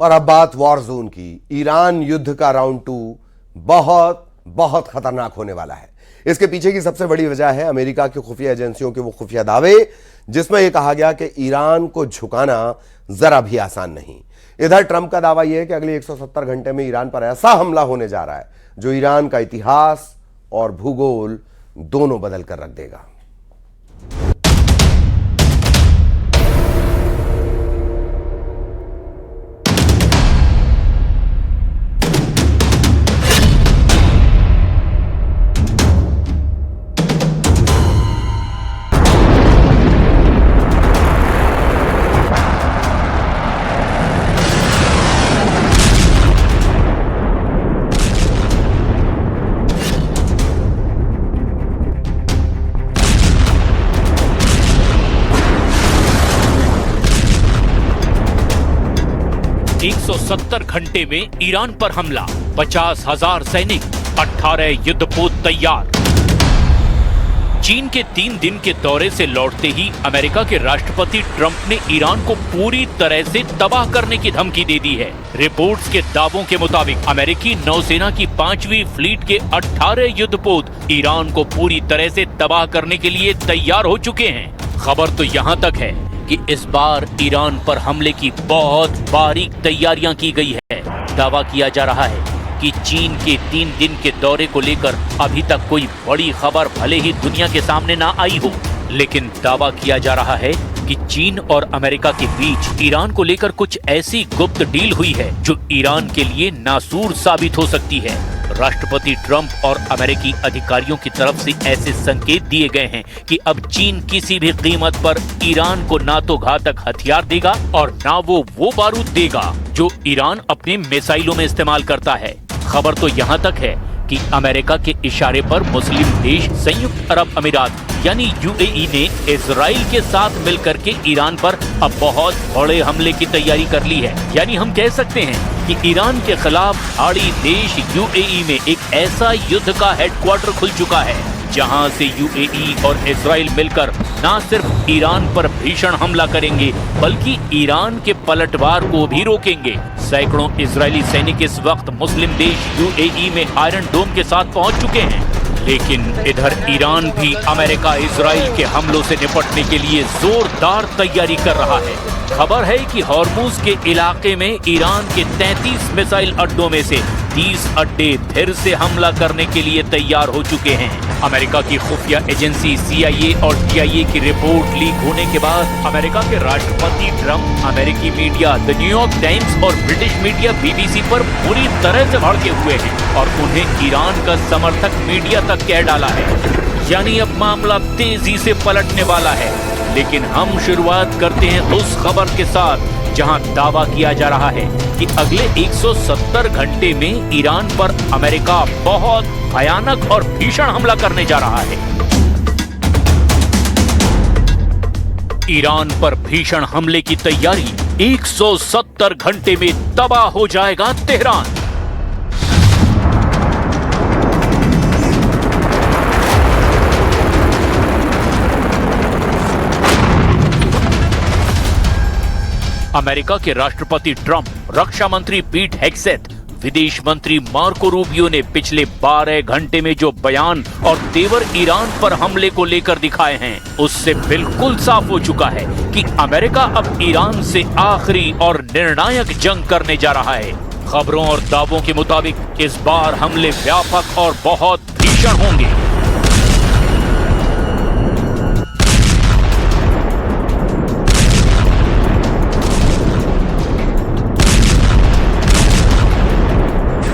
और अब बात वॉर जोन की। ईरान युद्ध का राउंड 2 बहुत बहुत खतरनाक होने वाला है। इसके पीछे की सबसे बड़ी वजह है अमेरिका की खुफिया एजेंसियों के वो खुफिया दावे जिसमें यह कहा गया कि ईरान को झुकाना जरा भी आसान नहीं। इधर ट्रंप का दावा यह है कि अगले 170 घंटे में ईरान पर ऐसा हमला होने जा रहा है जो ईरान का इतिहास और भूगोल दोनों बदल कर रख देगा। एक 170 घंटे में ईरान पर हमला, 50,000 सैनिक, 18 युद्धपोत तैयार। चीन के 3 दिन के दौरे से लौटते ही अमेरिका के राष्ट्रपति ट्रंप ने ईरान को पूरी तरह से तबाह करने की धमकी दे दी है। रिपोर्ट्स के दावों के मुताबिक अमेरिकी नौसेना की 5वीं फ्लीट के 18 युद्धपोत ईरान को पूरी तरह से तबाह करने के लिए तैयार हो चुके हैं। खबर तो यहाँ तक है कि इस बार ईरान पर हमले की बहुत बारीक तैयारियां की गई है। दावा किया जा रहा है कि चीन के 3 दिन के दौरे को लेकर अभी तक कोई बड़ी खबर भले ही दुनिया के सामने ना आई हो, लेकिन दावा किया जा रहा है कि चीन और अमेरिका के बीच ईरान को लेकर कुछ ऐसी गुप्त डील हुई है जो ईरान के लिए नासूर साबित हो सकती है। राष्ट्रपति ट्रंप और अमेरिकी अधिकारियों की तरफ से ऐसे संकेत दिए गए हैं कि अब चीन किसी भी कीमत पर ईरान को ना तो घातक हथियार देगा और ना वो बारूद देगा जो ईरान अपने मिसाइलों में इस्तेमाल करता है। खबर तो यहाँ तक है कि अमेरिका के इशारे पर मुस्लिम देश संयुक्त अरब अमीरात यानी यूएई ने इजराइल के साथ मिलकर के ईरान पर अब बहुत बड़े हमले की तैयारी कर ली है। यानी हम कह सकते हैं कि ईरान के खिलाफ आड़ी देश यूएई में एक ऐसा युद्ध का हेडक्वार्टर खुल चुका है जहां से यूएई और इजराइल मिलकर न सिर्फ ईरान पर भीषण हमला करेंगे बल्कि ईरान के पलटवार को भी रोकेंगे। सैकड़ों इजरायली सैनिक इस वक्त मुस्लिम देश यूएई में आयरन डोम के साथ पहुंच चुके हैं, लेकिन इधर ईरान भी अमेरिका इजराइल के हमलों से निपटने के लिए जोरदार तैयारी कर रहा है। खबर है कि हॉर्मुज के इलाके में ईरान के 33 मिसाइल अड्डों में से 30 अड्डे फिर से हमला करने के लिए तैयार हो चुके हैं। अमेरिका की खुफिया एजेंसी CIA और DIA की रिपोर्ट लीक होने के बाद अमेरिका के राष्ट्रपति ट्रंप अमेरिकी मीडिया द न्यूयॉर्क टाइम्स और ब्रिटिश मीडिया BBC पर पूरी तरह से भड़के हुए हैं और उन्हें ईरान का समर्थक मीडिया तक कह डाला है। यानी अब मामला तेजी से पलटने वाला है। लेकिन हम शुरुआत करते हैं उस खबर के साथ जहां दावा किया जा रहा है कि अगले 170 घंटे में ईरान पर अमेरिका बहुत भयानक और भीषण हमला करने जा रहा है। ईरान पर भीषण हमले की तैयारी, 170 घंटे में तबाह हो जाएगा तेहरान। अमेरिका के राष्ट्रपति ट्रंप, रक्षा मंत्री पीट हेग्सेथ, विदेश मंत्री मार्को रूबियो ने पिछले 12 घंटे में जो बयान और तेवर ईरान पर हमले को लेकर दिखाए हैं उससे बिल्कुल साफ हो चुका है कि अमेरिका अब ईरान से आखिरी और निर्णायक जंग करने जा रहा है। खबरों और दावों के मुताबिक इस बार हमले व्यापक और बहुत भीषण होंगे।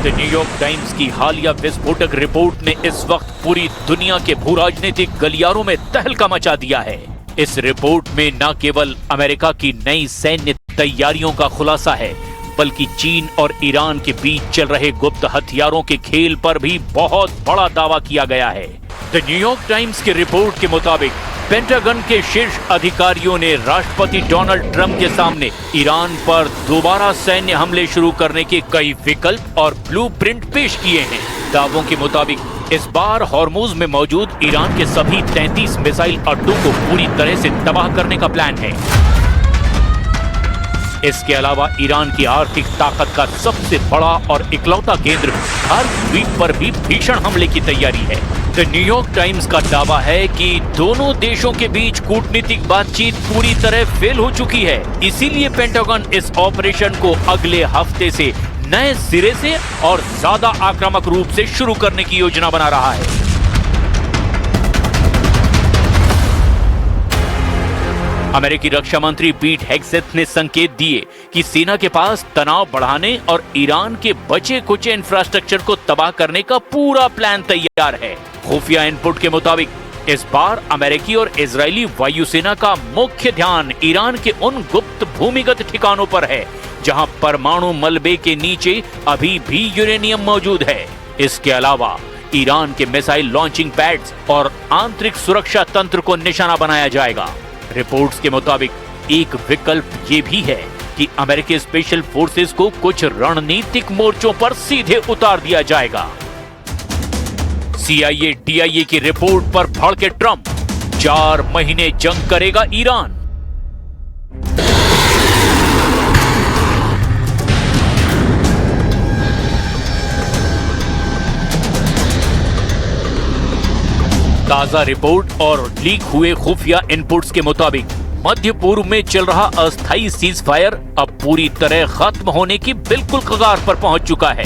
न्यूयॉर्क टाइम्स की हालिया विस्फोटक रिपोर्ट ने इस वक्त पूरी दुनिया के भूराजनीतिक गलियारों में तहलका मचा दिया है। इस रिपोर्ट में न केवल अमेरिका की नई सैन्य तैयारियों का खुलासा है बल्कि चीन और ईरान के बीच चल रहे गुप्त हथियारों के खेल पर भी बहुत बड़ा दावा किया गया है। द न्यूयॉर्क टाइम्स की रिपोर्ट के मुताबिक पेंटागन के शीर्ष अधिकारियों ने राष्ट्रपति डोनाल्ड ट्रंप के सामने ईरान पर दोबारा सैन्य हमले शुरू करने के कई विकल्प और ब्लूप्रिंट पेश किए हैं। दावों के मुताबिक इस बार हॉर्मुज में मौजूद ईरान के सभी 33 मिसाइल अड्डों को पूरी तरह से तबाह करने का प्लान है। इसके अलावा ईरान की आर्थिक ताकत का सबसे बड़ा और इकलौता केंद्र हर द्वीप पर भी भीषण हमले की तैयारी है। द न्यूयॉर्क टाइम्स का दावा है कि दोनों देशों के बीच कूटनीतिक बातचीत पूरी तरह फेल हो चुकी है। इसीलिए पेंटागन इस ऑपरेशन को अगले हफ्ते से नए सिरे से और ज्यादा आक्रामक रूप से शुरू करने की योजना बना रहा है। अमेरिकी रक्षा मंत्री पीट हेग्सेथ ने संकेत दिए कि सेना के पास तनाव बढ़ाने और ईरान के बचे कुचे इंफ्रास्ट्रक्चर को तबाह करने का पूरा प्लान तैयार है। खुफिया इनपुट के मुताबिक इस बार अमेरिकी और इजरायली वायुसेना का मुख्य ध्यान ईरान के उन गुप्त भूमिगत ठिकानों पर है जहां परमाणु मलबे के नीचे अभी भी यूरेनियम मौजूद है। इसके अलावा ईरान के मिसाइल लॉन्चिंग पैड्स और आंतरिक सुरक्षा तंत्र को निशाना बनाया जाएगा। रिपोर्ट्स के मुताबिक एक विकल्प ये भी है कि अमेरिकी स्पेशल फोर्सेस को कुछ रणनीतिक मोर्चों पर सीधे उतार दिया जाएगा। CIA DIA की रिपोर्ट पर भड़के ट्रंप, 4 महीने जंग करेगा ईरान। ताजा रिपोर्ट और लीक हुए खुफिया इनपुट्स के मुताबिक मध्य पूर्व में चल रहा अस्थायी सीज फायर अब पूरी तरह खत्म होने की बिल्कुल कगार पर पहुंच चुका है।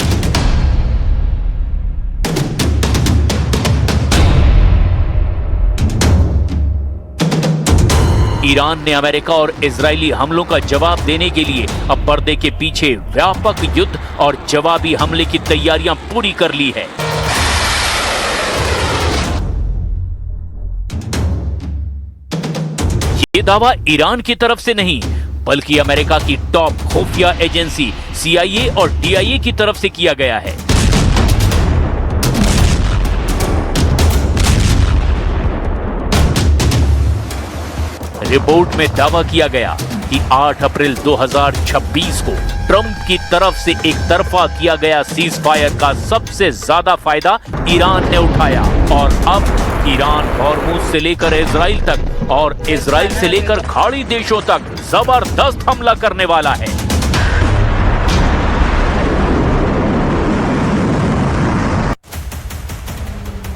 ईरान ने अमेरिका और इजरायली हमलों का जवाब देने के लिए अब पर्दे के पीछे व्यापक युद्ध और जवाबी हमले की तैयारियां पूरी कर ली है। ये दावा ईरान की तरफ से नहीं बल्कि अमेरिका की टॉप खुफिया एजेंसी CIA और DIA की तरफ से किया गया है। रिपोर्ट में दावा किया गया कि 8 अप्रैल 2026 को ट्रंप की तरफ से एक तरफा किया गया सीज फायर का सबसे ज्यादा फायदा ईरान ने उठाया और अब ईरान हॉर्मुज से लेकर इजराइल तक और इजराइल से लेकर खाड़ी देशों तक जबरदस्त हमला करने वाला है।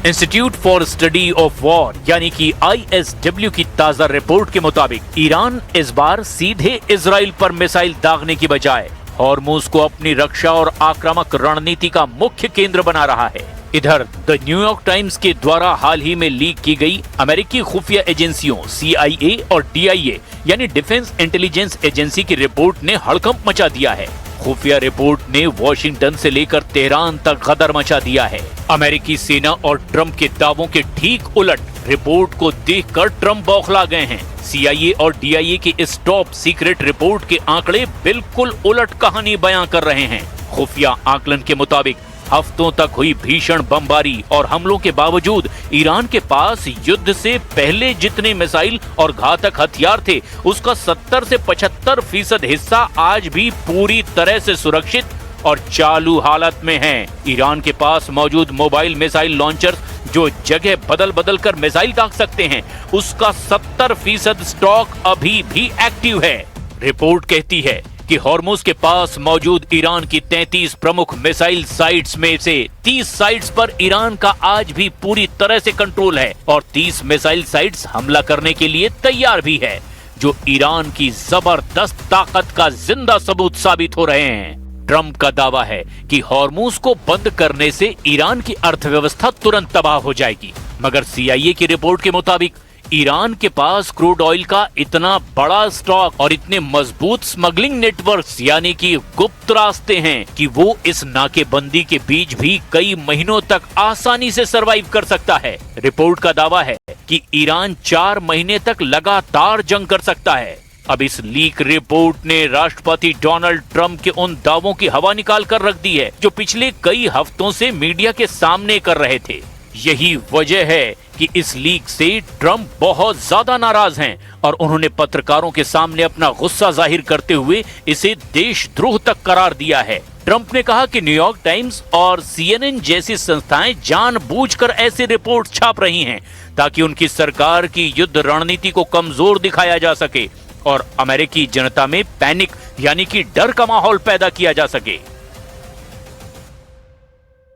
Institute for study of war यानी कि ISW की ताजा रिपोर्ट के मुताबिक ईरान इस बार सीधे इजराइल पर मिसाइल दागने की बजाय हॉर्मुज को अपनी रक्षा और आक्रामक रणनीति का मुख्य केंद्र बना रहा है। इधर द न्यूयॉर्क टाइम्स के द्वारा हाल ही में लीक की गई अमेरिकी खुफिया एजेंसियों CIA और DIA यानी डिफेंस इंटेलिजेंस एजेंसी की रिपोर्ट ने हड़कंप मचा दिया है। खुफिया रिपोर्ट ने वॉशिंगटन से लेकर तेहरान तक गदर मचा दिया है। अमेरिकी सेना और ट्रंप के दावों के ठीक उलट रिपोर्ट को देखकर ट्रंप बौखला गए हैं। CIA और DIA की इस टॉप सीक्रेट रिपोर्ट के आंकड़े बिल्कुल उलट कहानी बयां कर रहे हैं। खुफिया आकलन के मुताबिक हफ्तों तक हुई भीषण बमबारी और हमलों के बावजूद ईरान के पास युद्ध से पहले जितने मिसाइल और घातक हथियार थे उसका 70 से 75% हिस्सा आज भी पूरी तरह से सुरक्षित और चालू हालत में है। ईरान के पास मौजूद मोबाइल मिसाइल लॉन्चर्स जो जगह बदल बदल कर मिसाइल दाग सकते हैं उसका 70% स्टॉक अभी भी एक्टिव है। रिपोर्ट कहती है कि हॉर्मुज के पास मौजूद ईरान की 33 प्रमुख मिसाइल साइट्स में से 30 साइट्स पर ईरान का आज भी पूरी तरह से कंट्रोल है और 30 मिसाइल साइट्स हमला करने के लिए तैयार भी है, जो ईरान की जबरदस्त ताकत का जिंदा सबूत साबित हो रहे हैं। ट्रंप का दावा है कि हॉर्मुज को बंद करने से ईरान की अर्थव्यवस्था तुरंत तबाह हो जाएगी, मगर CIA की रिपोर्ट के मुताबिक ईरान के पास क्रूड ऑयल का इतना बड़ा स्टॉक और इतने मजबूत स्मगलिंग नेटवर्क्स यानी कि गुप्त रास्ते हैं कि वो इस नाकेबंदी के बीच भी कई महीनों तक आसानी से सरवाइव कर सकता है। रिपोर्ट का दावा है कि ईरान 4 महीने तक लगातार जंग कर सकता है। अब इस लीक रिपोर्ट ने राष्ट्रपति डोनाल्ड ट्रंप के उन दावों की हवा निकाल कर रख दी है जो पिछले कई हफ्तों से मीडिया के सामने कर रहे थे। यही वजह है कि इस लीक से ट्रंप बहुत ज्यादा नाराज हैं और उन्होंने पत्रकारों के सामने अपना गुस्सा जाहिर करते हुए इसे देशद्रोह तक करार दिया है। ट्रंप ने कहा कि न्यूयॉर्क टाइम्स और CNN जैसी संस्थाएं जानबूझकर ऐसे रिपोर्ट छाप रही हैं ताकि उनकी सरकार की युद्ध रणनीति को कमजोर दिखाया जा सके और अमेरिकी जनता में पैनिक यानी कि डर का माहौल पैदा किया जा सके।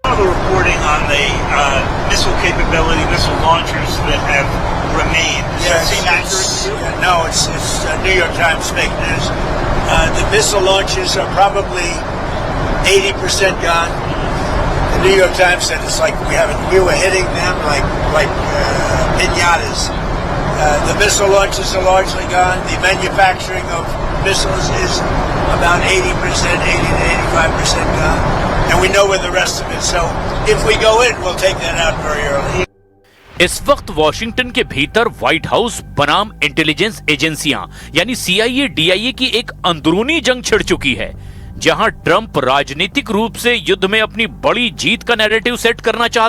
The reporting on the missile capability, missile launchers that have remained. Does that seem accurate to you? No, it's New York Times fake news. The missile launches are probably 80% gone. The New York Times said it's like we were hitting them like pinatas. The missile launches are largely gone. The manufacturing of missiles is about 80%, 80 to 85% gone. And we know where the rest of it. So if we go in, we'll take that out very early. इस वक्त Washington के भीतर white house बनाम intelligence एजेंसियां यानी CIA, DIA की एक अंदरूनी जंग छिड़ चुकी है, जहां ट्रंप राजनीतिक रूप से युद्ध में अपनी बड़ी जीत का नैरेटिव सेट करना चाहता